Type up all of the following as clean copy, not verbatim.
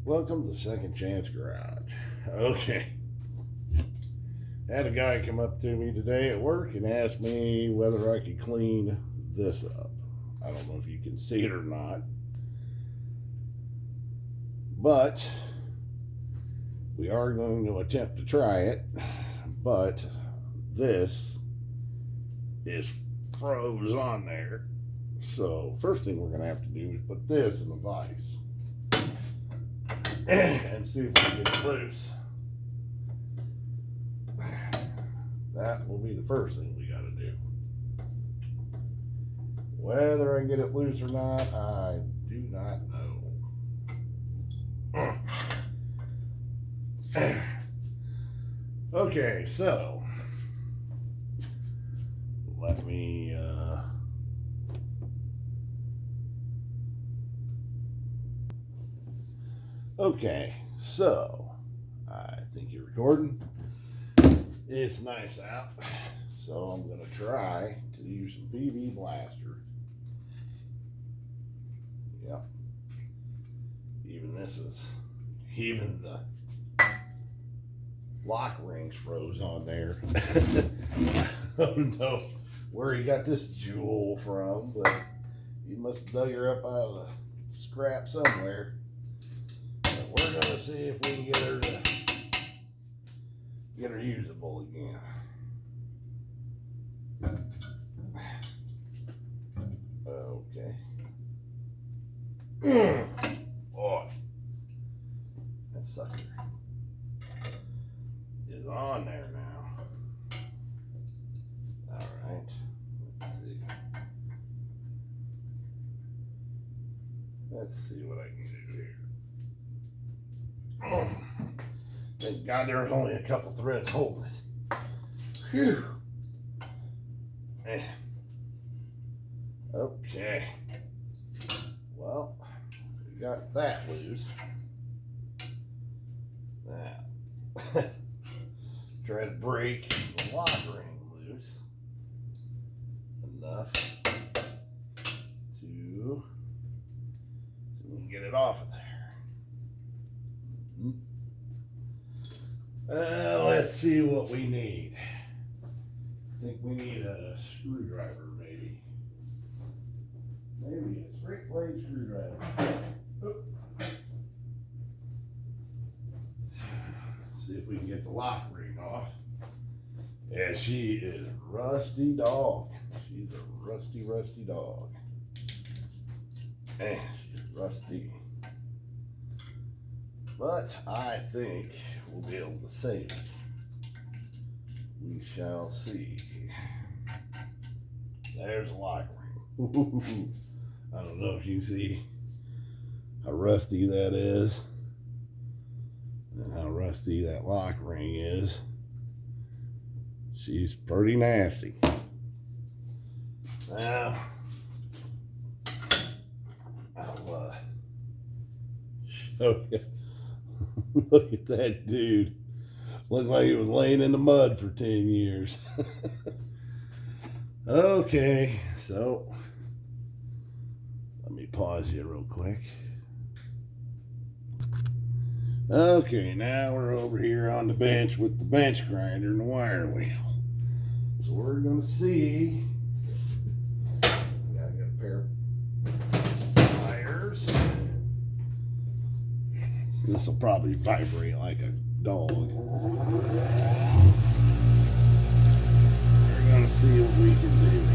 Welcome to Second Chance Garage. Okay. Had a guy come up to me today at work and asked me whether I could clean this up. I don't know if you can see it or not, but we are going to attempt to try it. But this is froze on there. So first thing we're going to have to do is put this in the vise and see if we can get it loose. That will be the first thing we got to do. Whether I can get it loose or not, I do not know. Okay, so let me okay, so I think you're recording. It's nice out, so I'm going to try to use some PV blaster. Yep. Even the lock rings froze on there. I don't know where he got this jewel from, but he must have dug her up out of the scrap somewhere. But we're going to see if we can get her usable again. Okay. Boy, that sucker is on there now. All right, let's see. Let's see what I can do here. Thank God there was only a couple threads holding it. Phew. Man. Okay. Well, we got that loose. Now, try to break the lock ring loose enough so we can get it off of there. Let's see what we need. I think we need a screwdriver, maybe. Maybe a straight blade screwdriver. Oop. See if we can get the lock ring off. Yeah, she is a rusty dog. She's a rusty, rusty dog. Man, she's rusty. But I think we'll be able to save it. We shall see. There's a lock ring. I don't know if you can see how rusty that is and how rusty that lock ring is. She's pretty nasty. Now, I'll show you. Look at that dude. Looks like he was laying in the mud for 10 years. Okay, so let me pause you real quick. Okay, now we're over here on the bench with the bench grinder and the wire wheel. So we're going to see. Gotta get a pair of pliers. This will probably vibrate like a dog. We're going to see what we can do here.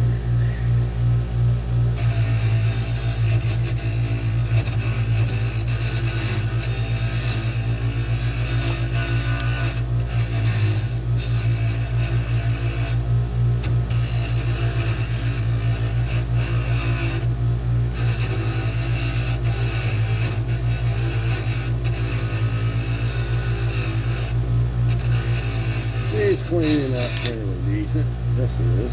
It's cleaning up fairly decent. This is.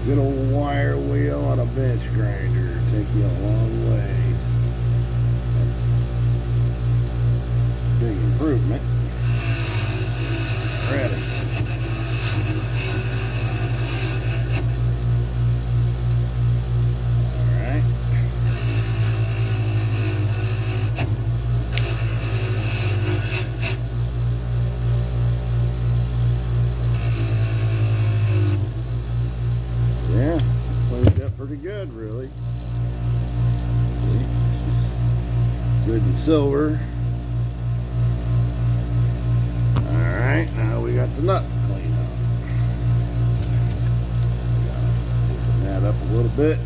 Good old wire wheel on a bench grinder. Take you a long ways. Big improvement. Ready. good, really. See? Good and silver. Alright, now we got the nuts to clean up. Open that up a little bit.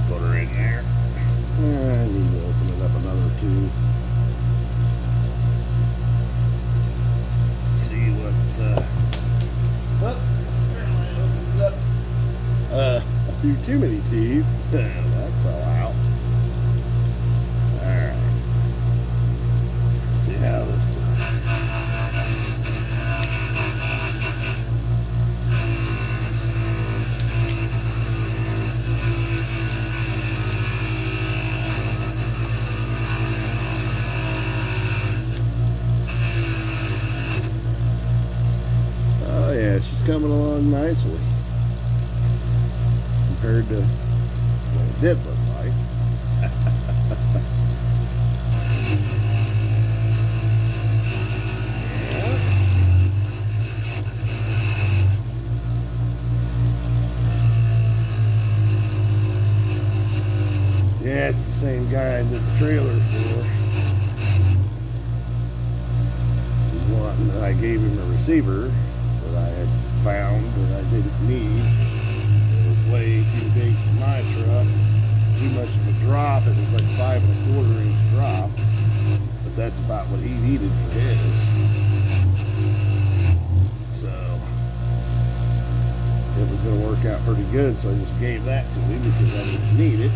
Put her in there. And I need to open it up another two. See what, apparently it opens up a few too many teeth. That fell out. Alright. See how this does. Oh yeah, she's coming along nicely compared to what it did look like. Yeah, it's the same guy I did the trailer for. He's wanting that I gave him a receiver that I had found that I didn't need. It was way too big for my truck. Too much of a drop. It was like 5 1/4 inch drop. But that's about what he needed for his. So it was going to work out pretty good, so I just gave that to him because I didn't need it.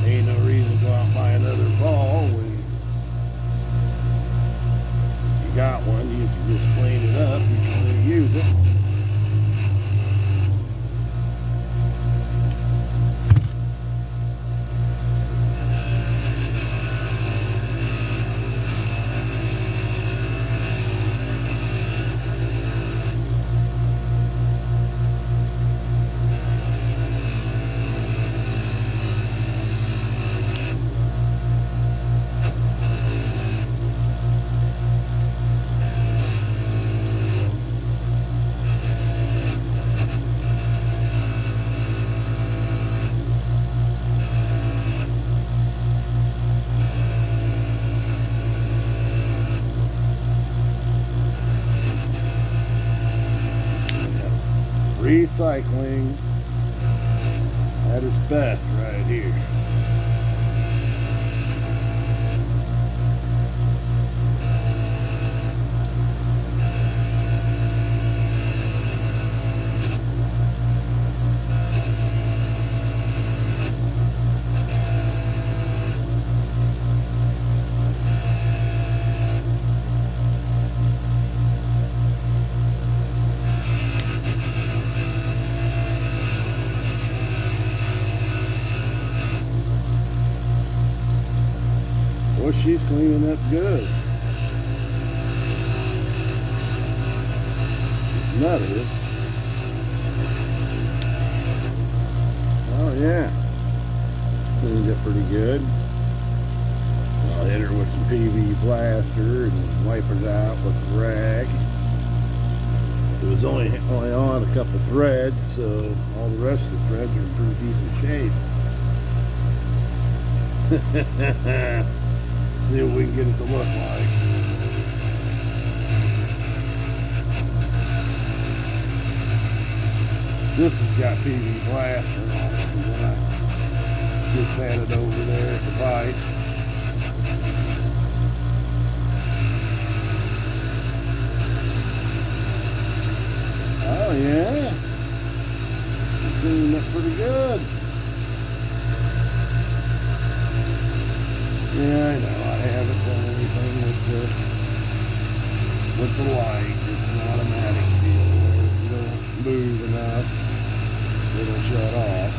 Ain't no reason to go out and buy another ball when you got one. You can just clean it up. You can really use it. Recycling at its best right here. Boy, she's cleaning up good. That is. Oh yeah. Cleaned up pretty good. I'll hit her with some PV plaster and wipe it out with the rag. It was only on a couple threads, so all the rest of the threads are in pretty decent shape. See what we can get it to look like. This has got PV plaster on it, and then I just had it over there at the bike. Oh yeah, it's cleaning up pretty good. Yeah, I know. I haven't done anything with the light. It's an automatic deal where if you don't move enough, it'll shut off.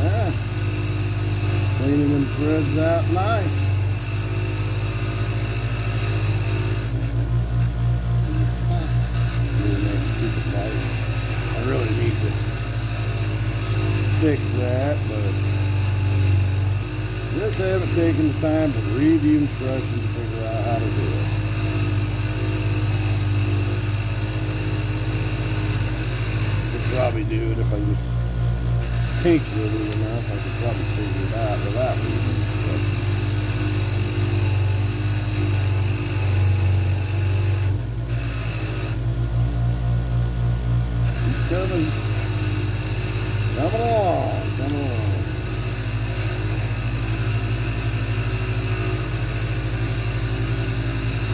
Yeah. Cleaning them threads out nice. I really need to fix that, but just haven't taken the time to read the instructions to figure out how to do it. Could probably do it if I just tinker with it enough. I could probably figure it out without reading the instructions. Coming along, coming along.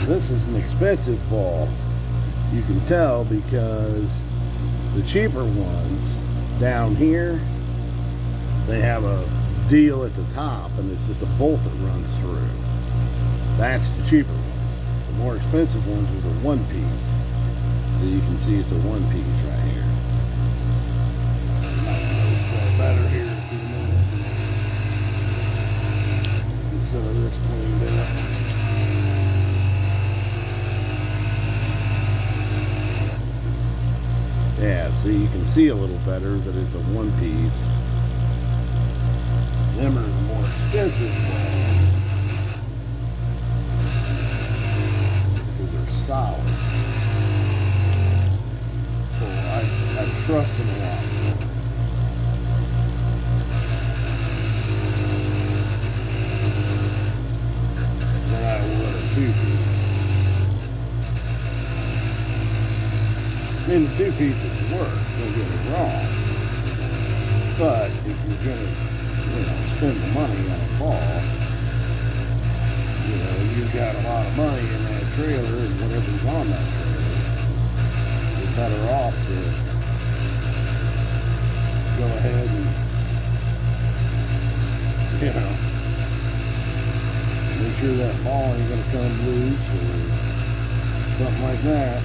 This is an expensive ball. You can tell because the cheaper ones down here, they have a deal at the top and it's just a bolt that runs through. That's the cheaper ones. The more expensive ones are the one piece. So you can see it's a one piece right here. Better here in a few minutes. Get some of this cleaned up. Yeah, so you can see a little better that it's a one piece. Them are the more expensive ones because they're solid. So I trust them a lot more. And the two pieces work, don't get me wrong. But if you're gonna, spend the money on a ball, you've got a lot of money in that trailer and whatever's on that trailer, you're better off to go ahead and, make sure that ball ain't gonna come loose or something like that.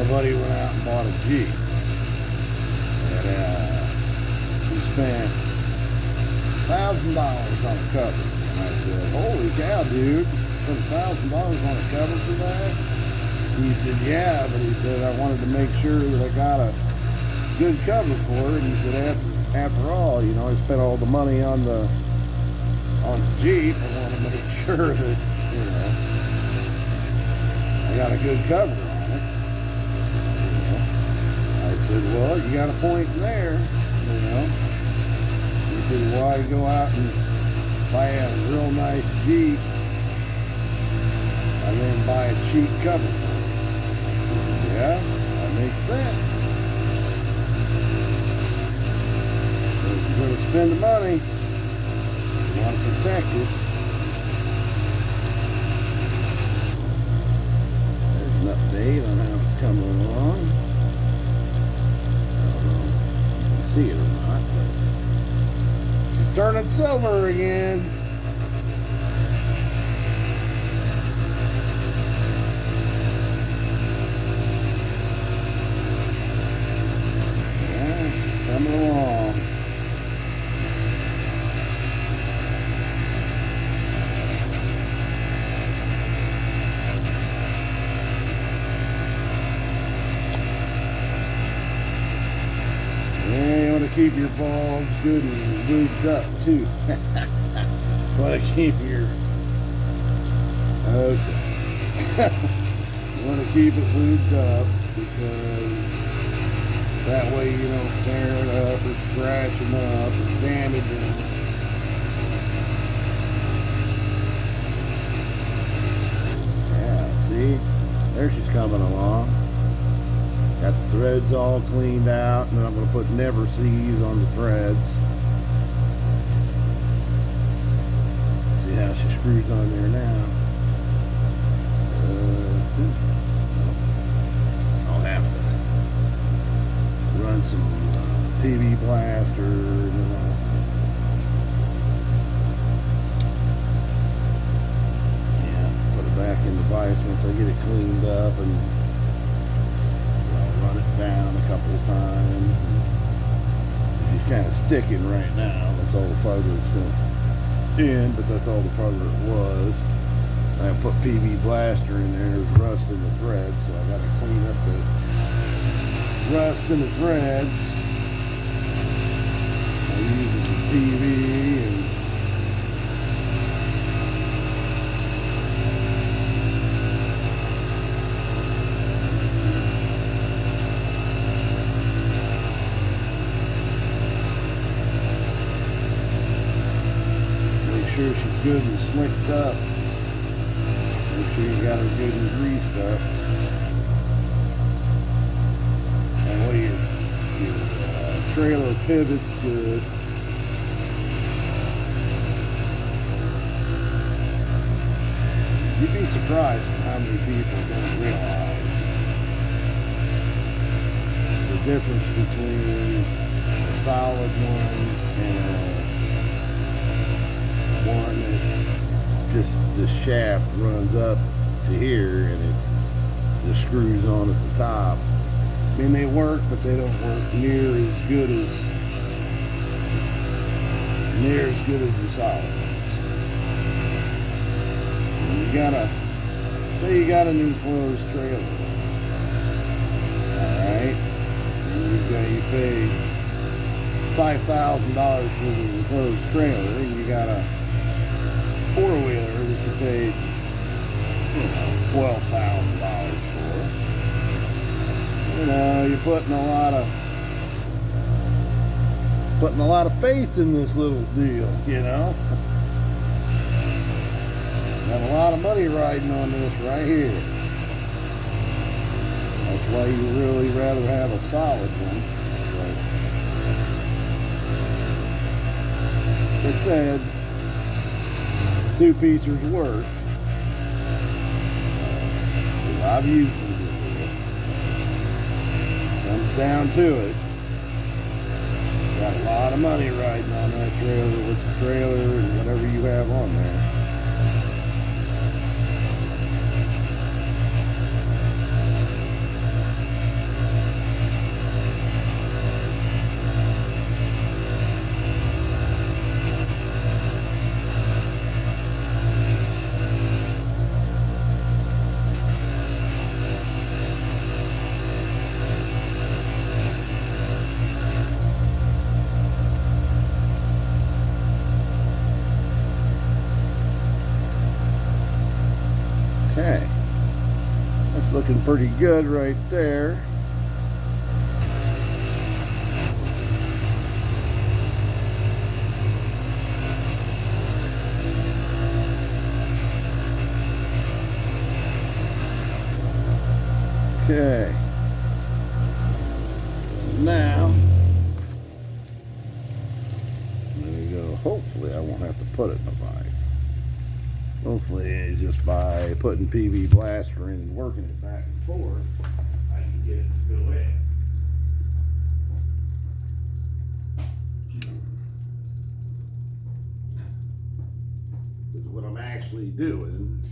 My buddy went out and bought a Jeep, and he spent $1,000 on a cover. And I said, "Holy cow, dude! Spent $1,000 on a cover for that?" He said, "Yeah," but he said, "I wanted to make sure that I got a good cover for it." He said, "After all, I spent all the money on the Jeep. I want to make sure that I got a good cover on it." I said, "Well, you got a point there, He said, "Why go out and buy a real nice Jeep and then buy a cheap cover for it?" I said, "Yeah, that makes sense. So if you're going to spend the money, you want to protect it." There's an update on how it's coming along. See it or not, but she's turning silver again. Yeah, coming along. Keep your balls good and lubed up too. Want to keep your you want to keep it lubed up because that way you don't tear it up or scratch them up or damage them. Yeah, see, there she's coming along. Got the threads all cleaned out, and then I'm going to put never sees on the threads. See how she screws on there now. I'll have to run some PV blaster. Put it back in the vise once I get it cleaned up and run it down a couple of times. She's kind of sticking right now. That's all the farther it's going in, but that's all the farther it was. I put PV blaster in there. There's rust in the thread, so I gotta clean up the rust in the threads. I use the PV and make sure she's good and slicked up. Make sure you got her good and greased up. That way your trailer pivots good. You'd be surprised how many people don't realize the difference between a solid one and one that just the shaft runs up to here and the screws on at the top. I mean, they work, but they don't work near as good as the solid. Say you got a new closed trailer, all right? And you paid $5,000 for the enclosed trailer, and you got a four-wheeler that you paid, $12,000 for. You're putting a lot of faith in this little deal, Got a lot of money riding on this right here. That's why you really rather have a solid one. But like I said, two pieces work. I've used them before. Comes down to it. Got a lot of money riding on that trailer with the trailer and whatever you have on there. Okay, that's looking pretty good right there. Okay, now there we go. Hopefully I won't have to put it in the vise. Hopefully it's just by putting PV blaster in and working it back and forth, I can get it to go in. Because what I'm actually doing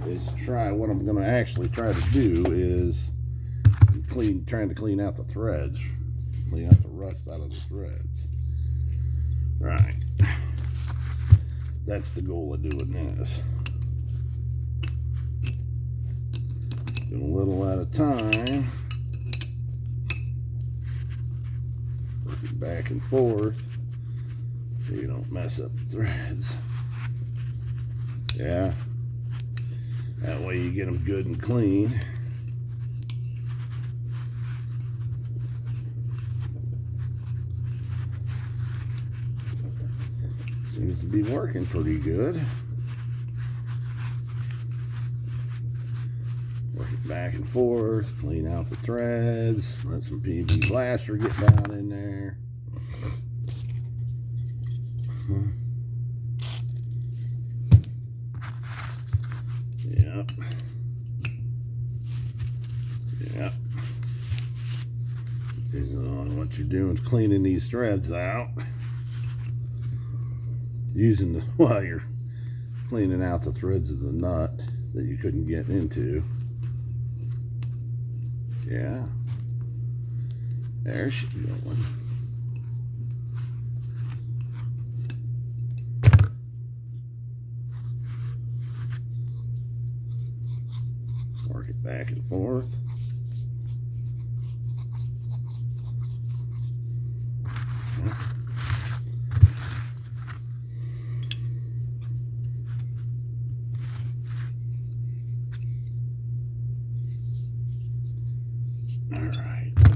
is what I'm going to actually try to do is trying to clean out the threads, clean out the rust out of the threads. Right. That's the goal of doing this. Do a little at a time. Work it back and forth so you don't mess up the threads. Yeah. That way you get them good and clean. Seems to be working pretty good. Work it back and forth, clean out the threads, let some PV blaster get down in there. Yep. Yep. What you're doing is cleaning these threads out. While you're cleaning out the threads of the nut that you couldn't get into. Yeah. There she's going. work it back and forth. All right, now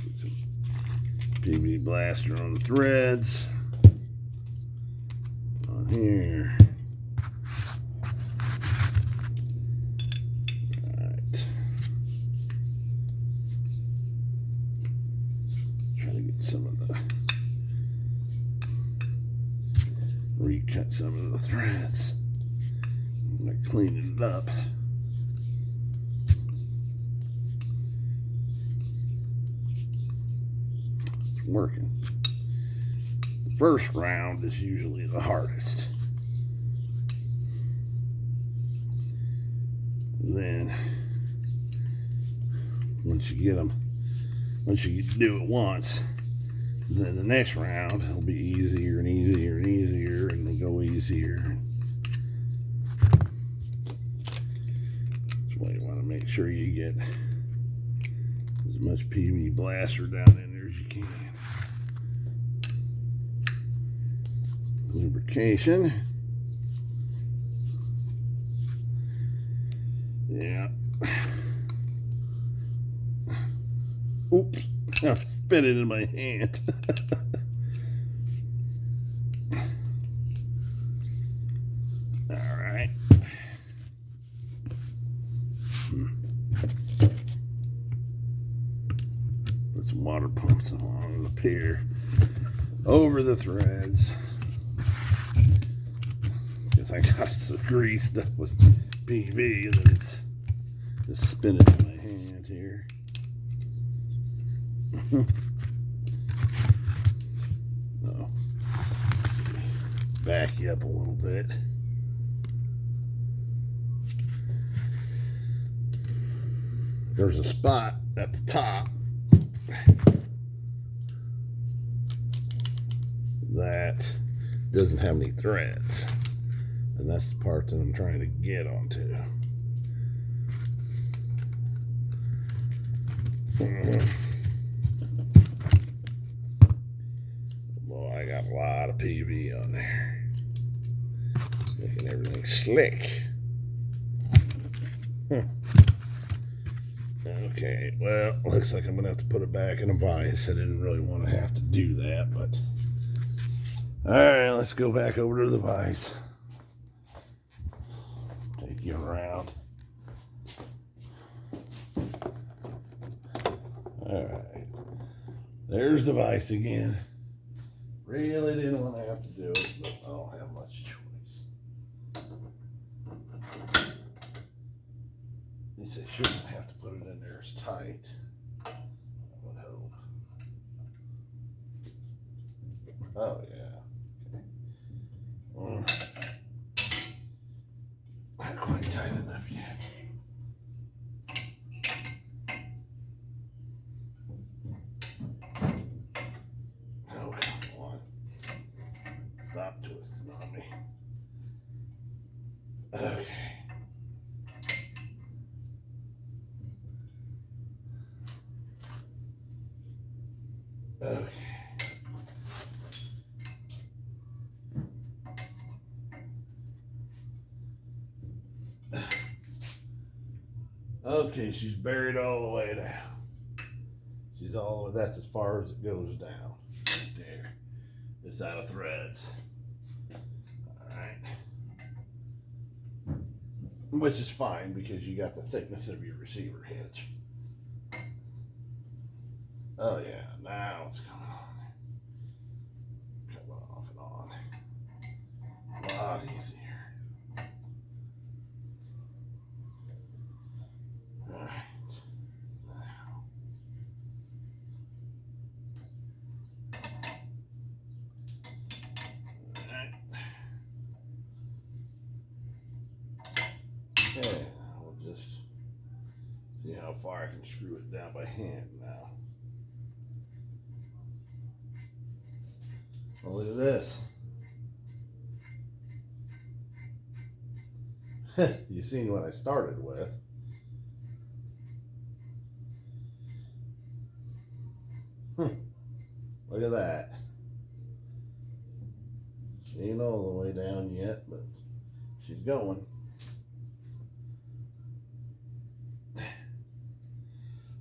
get some PV blaster on the threads on here. All right, try to get some of the recut some of the threads. I'm gonna clean it up. Working. The first round is usually the hardest. And then once you do it once, then the next round will be easier and easier and easier, and they go easier. That's why you want to make sure you get as much PV blaster down in there as you can. Lubrication. Yeah. Oops. I spit it in my hand. All right. Put some water pumps along the pier over the threads. I got it so greased up with PV that it's just spinning in my hand here. Oh, back you up a little bit. There's a spot at the top that doesn't have any threads. And that's the part that I'm trying to get onto. Boy, I got a lot of PV on there. Making everything slick. Okay, well, looks like I'm going to have to put it back in a vise. I didn't really want to have to do that, but... Alright, let's go back over to the vise. Take you around. Alright. There's the vise again. Really didn't want to have to do it, but I don't have much choice. At least I shouldn't have to put it in there as tight. I would hope. Oh, yeah. Not quite tight enough yet. Oh, come on. Stop twisting on me. Okay. Okay. Okay, she's buried all the way down. She's all the way, that's as far as it goes down. Right there. It's out of threads. Alright. Which is fine because you got the thickness of your receiver hitch. Oh yeah, now it's coming on. Coming off and on. A lot easier. Okay, we'll just see how far I can screw it down by hand now. Well, look at this. You seen what I started with. Look at that. She ain't all the way down yet, but she's going.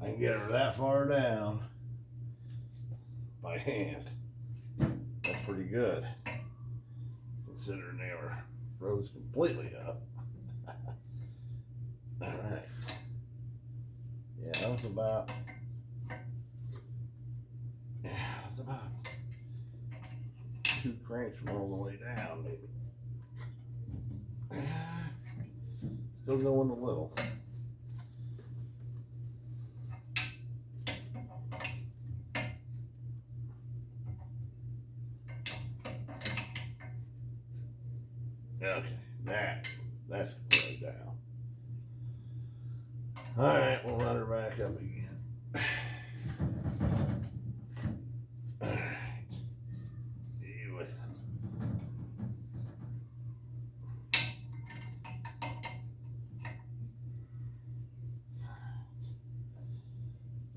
I can get her that far down by hand. That's pretty good, considering they were froze completely up. All right. Yeah, that was about 2 cranks from all the way down, maybe. Still going a little. Okay, that's completely down. All right, we'll run her back up again. All right. You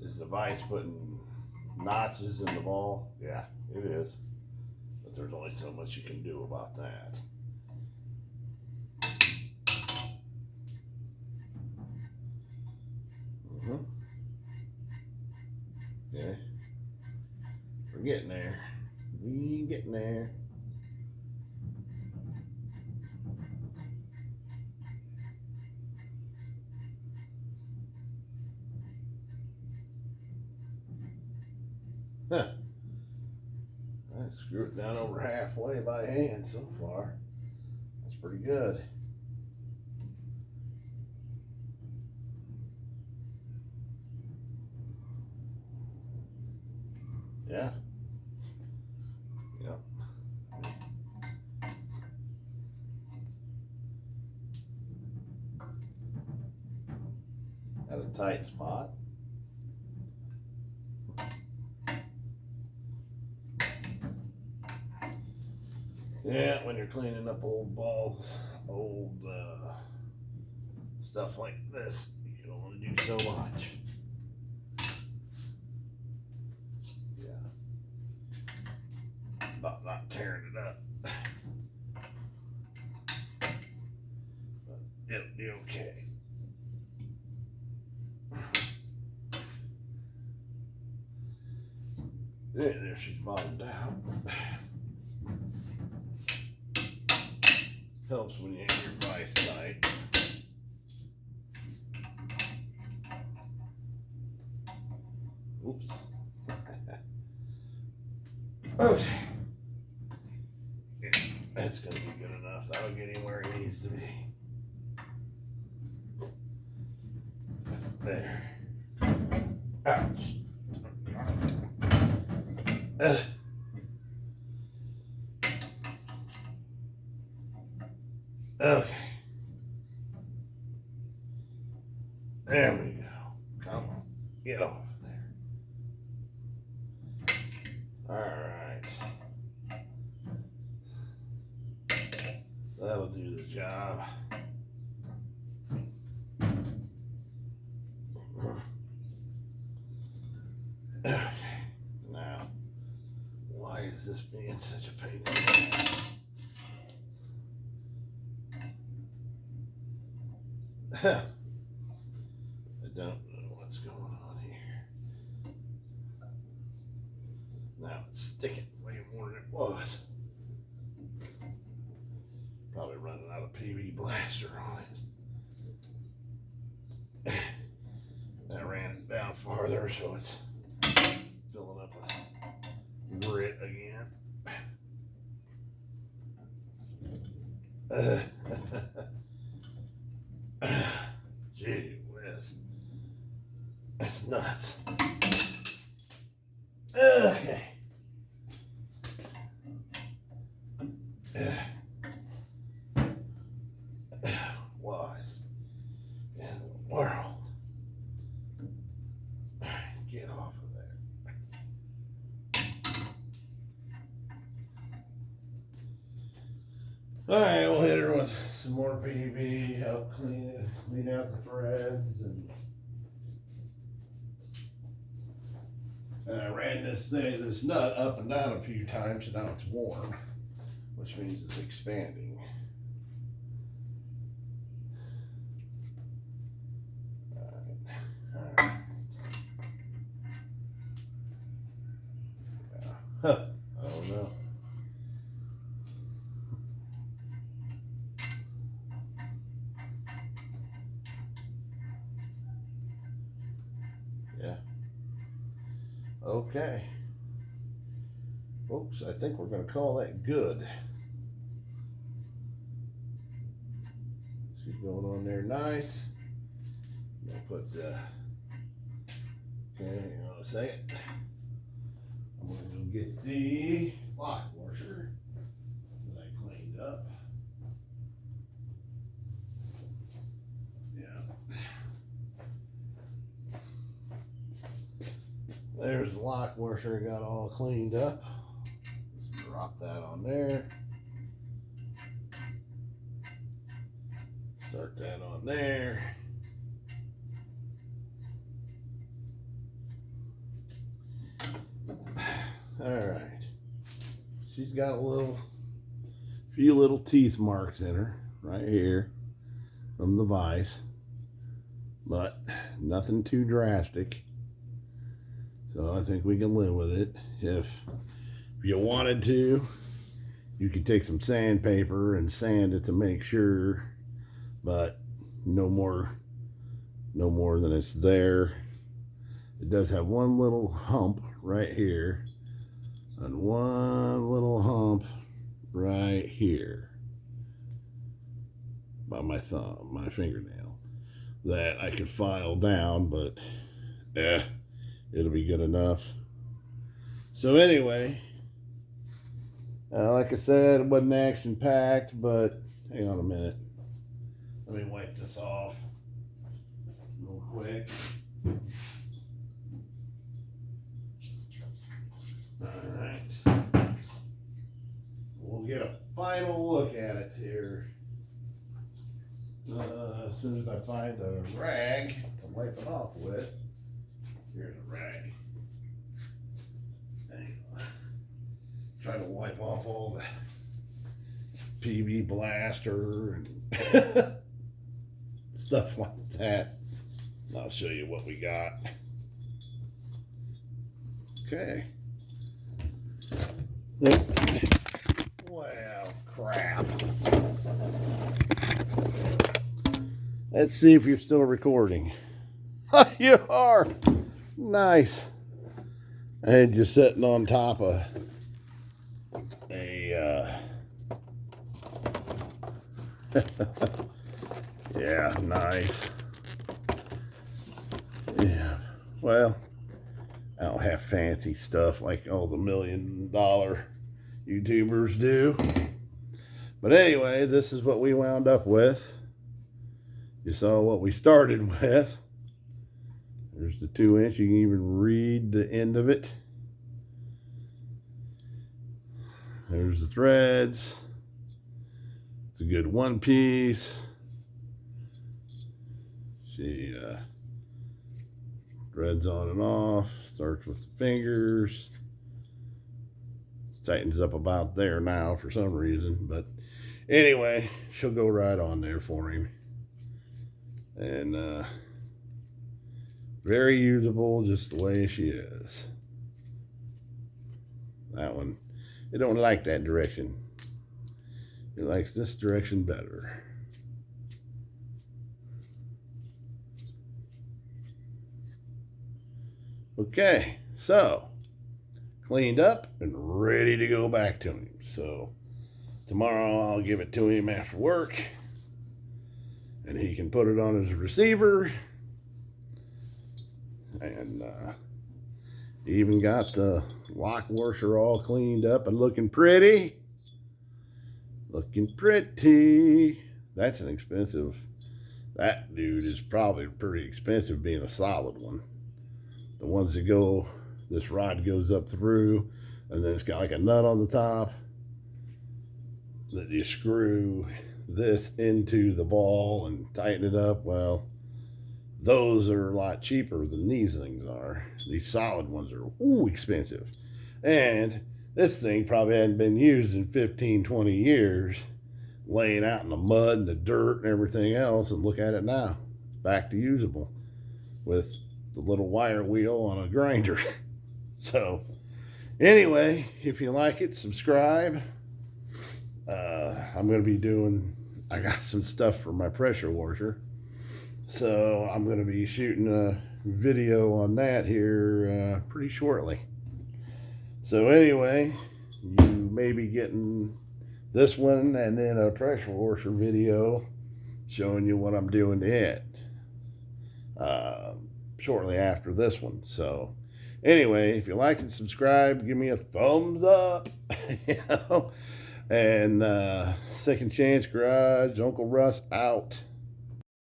This device putting notches in the ball. Yeah, it is. But there's only so much you can do about that. Okay. We're getting there. We getting there. Huh. I screwed it down over halfway by hand so far. That's pretty good. Yeah. Yep. At a tight spot. Yeah, when you're cleaning up old balls, old stuff like this, you don't want to do so much. Yeah. About not tearing it up. But it'll be okay. Yeah, there she's bottomed out. Helps when you have your vise tight. Oops. Okay. Yeah, that's gonna be good enough. That'll get him where he needs to be. There. Ouch. Okay. There we go. Come on. Get off there. Alright. That'll do the job. Okay. Now, why is this being such a pain in the ass? I don't know what's going on here. Now it's sticking way more than it was. Probably running out of PV blaster on it. I ran it down farther so it's filling up with grit again. Gee whiz. That's nuts. Okay. What in the world? Get off of there. Alright, we'll hit her with some more PV, help clean out the threads, and And I ran this nut up and down a few times, and now it's warm, which means it's expanding. All right. Huh. I don't know. Yeah. Okay. Folks, I think we're going to call that good. She's going on there nice. I'm going to put, okay, hang on a second. I'm going to go get the lock washer that I cleaned up. Yeah. There's the lock washer, got all cleaned up. Just drop that on there. Start that on there. All right. She's got a few little teeth marks in her right here from the vise, but nothing too drastic. So I think we can live with it. If you wanted to, you could take some sandpaper and sand it to make sure, but no more than it's there. It does have one little hump right here and one little hump right here by my thumb, my fingernail, that I could file down, but it'll be good enough. So anyway, like I said, it wasn't action packed, but hang on a minute. Let me wipe this off real quick. All right. We'll get a final look at it here. As soon as I find a rag to wipe it off with. Here's a rag. Hang on. Try to wipe off all the PB blaster and stuff like that. I'll show you what we got. Okay. Well, crap. Let's see if you're still recording. You are. Nice. I had you sitting on top of a yeah, nice. Yeah, well, I don't have fancy stuff like all the $1 million YouTubers do. But anyway, this is what we wound up with. You saw what we started with. There's the 2-inch. You can even read the end of it. There's the threads. It's a good one piece. She threads on and off. Starts with the fingers. Tightens up about there now for some reason. But anyway, she'll go right on there for him. And very usable just the way she is. That one, it don't like that direction. It likes this direction better. Okay, so cleaned up and ready to go back to him. So tomorrow I'll give it to him after work and he can put it on his receiver. And even got the lock washer all cleaned up and looking pretty. Looking pretty. That's an expensive. That dude is probably pretty expensive being a solid one. The ones that go, this rod goes up through and then it's got like a nut on the top that you screw this into the ball and tighten it up. Well, those are a lot cheaper than these things are. These solid ones are expensive. And this thing probably hadn't been used in 15, 20 years, laying out in the mud and the dirt and everything else, and look at it now. It's back to usable with the little wire wheel on a grinder. So anyway, if you like it, subscribe. I'm going to be doing, I got some stuff for my pressure washer. So I'm going to be shooting a video on that here pretty shortly. So anyway, you may be getting this one and then a pressure washer video showing you what I'm doing to it shortly after this one. So anyway, if you like and subscribe, give me a thumbs up. You know? And Second Chance Garage, Uncle Russ out.